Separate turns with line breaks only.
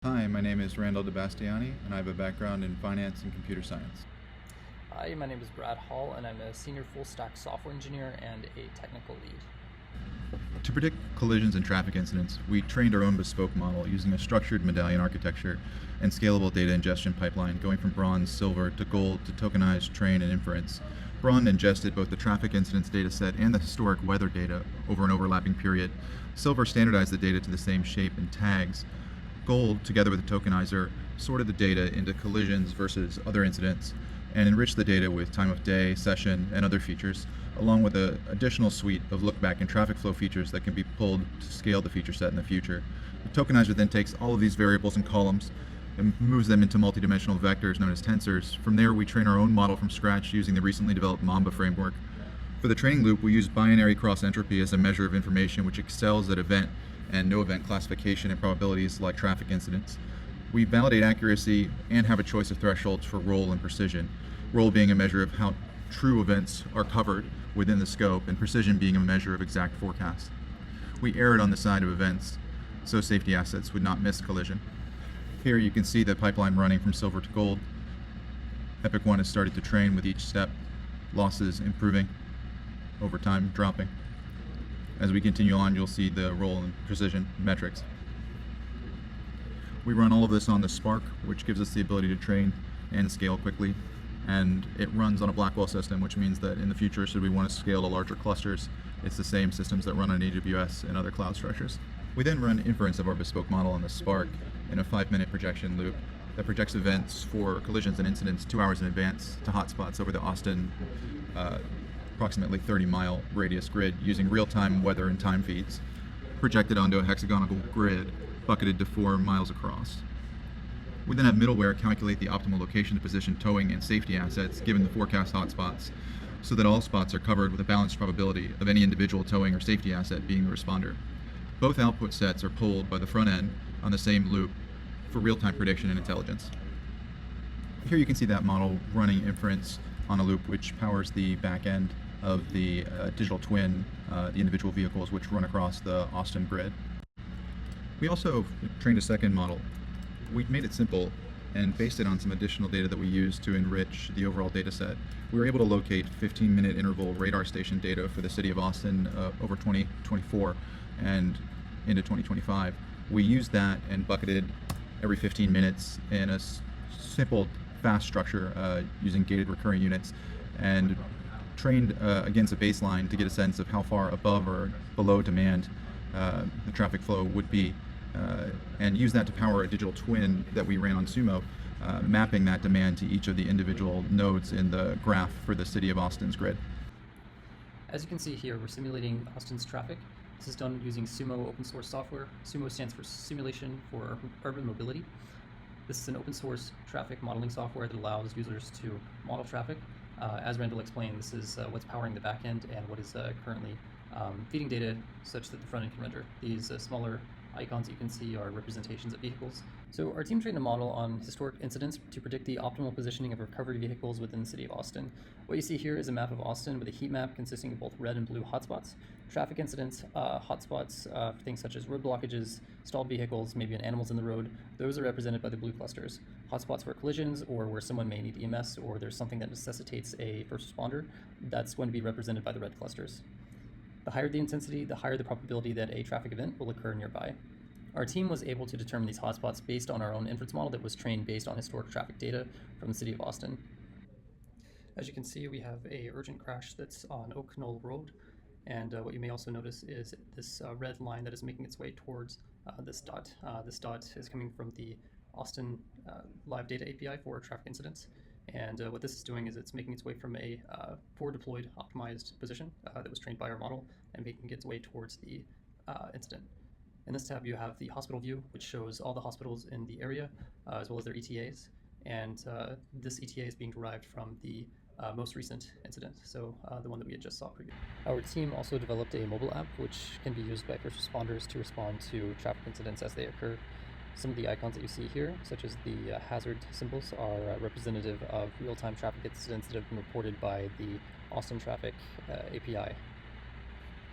Hi, my name is Randall DeBastiani, and I have a background in finance and computer science.
Hi, my name is Brad Hall, and I'm a senior full-stack software engineer and a technical lead.
To predict collisions and traffic incidents, we trained our own bespoke model using a structured medallion architecture and scalable data ingestion pipeline going from bronze, silver, to gold to tokenized train and inference. Bronze ingested both the traffic incidents dataset and the historic weather data over an overlapping period. Silver standardized the data to the same shape and tags. Gold, together with the tokenizer, sorted the data into collisions versus other incidents and enriched the data with time of day, session, and other features, along with an additional suite of look-back and traffic flow features that can be pulled to scale the feature set in the future. The tokenizer then takes all of these variables and columns and moves them into multidimensional vectors known as tensors. From there, we train our own model from scratch using the recently developed Mamba framework. For the training loop, we use binary cross-entropy as a measure of information which excels at event and no event classification and probabilities like traffic incidents. We validate accuracy and have a choice of thresholds for roll and precision. Roll being a measure of how true events are covered within the scope, and precision being a measure of exact forecast. We erred on the side of events, so safety assets would not miss collision. Here you can see the pipeline running from silver to gold. Epic 1 has started to train with each step, losses improving, over time dropping. As we continue on, you'll see the roll and precision metrics. We run all of this on the Spark, which gives us the ability to train and scale quickly. And it runs on a Blackwell system, which means that in the future, should we want to scale to larger clusters, it's the same systems that run on AWS and other cloud structures. We then run inference of our bespoke model on the Spark in a 5-minute projection loop that projects events for collisions and incidents 2 hours in advance to hotspots over the Austin approximately 30-mile radius grid using real-time weather and time feeds projected onto a hexagonal grid bucketed to 4 miles across. We then have middleware calculate the optimal location to position towing and safety assets given the forecast hotspots so that all spots are covered with a balanced probability of any individual towing or safety asset being the responder. Both output sets are pulled by the front end on the same loop for real-time prediction and intelligence. Here you can see that model running inference on a loop which powers the back end of the digital twin, the individual vehicles which run across the Austin grid. We also trained a second model. We made it simple and based it on some additional data that we used to enrich the overall data set. We were able to locate 15-minute interval radar station data for the city of Austin over 2024 and into 2025. We used that and bucketed every 15 minutes in a simple, fast structure using gated recurring units and trained against a baseline to get a sense of how far above or below demand the traffic flow would be. And use that to power a digital twin that we ran on Sumo, mapping that demand to each of the individual nodes in the graph for the city of Austin's grid.
As you can see here, we're simulating Austin's traffic. This is done using Sumo open source software. Sumo stands for Simulation for Urban Mobility. This is an open source traffic modeling software that allows users to model traffic. As Randall explained, this is what's powering the backend and what is currently feeding data such that the front end can render. These smaller icons you can see are representations of vehicles. So our team trained a model on historic incidents to predict the optimal positioning of recovery vehicles within the city of Austin. What you see here is a map of Austin with a heat map consisting of both red and blue hotspots. Traffic incidents, hotspots for things such as road blockages, stalled vehicles, maybe animals in the road, those are represented by the blue clusters. Hotspots for collisions or where someone may need EMS or there's something that necessitates a first responder, that's going to be represented by the red clusters. The higher the intensity, the higher the probability that a traffic event will occur nearby. Our team was able to determine these hotspots based on our own inference model that was trained based on historic traffic data from the city of Austin. As you can see, we have a urgent crash that's on Oak Knoll Road, and what you may also notice is this red line that is making its way towards this dot. This dot is coming from the Austin Live Data API for traffic incidents. And what this is doing is it's making its way from a forward deployed optimized position that was trained by our model and making its way towards the incident. In this tab you have the hospital view, which shows all the hospitals in the area as well as their ETAs. And this ETA is being derived from the most recent incident, so the one that we had just saw previously. Our team also developed a mobile app which can be used by first responders to respond to traffic incidents as they occur. Some of the icons that you see here, such as the hazard symbols, are representative of real-time traffic incidents that have been reported by the Austin Traffic API.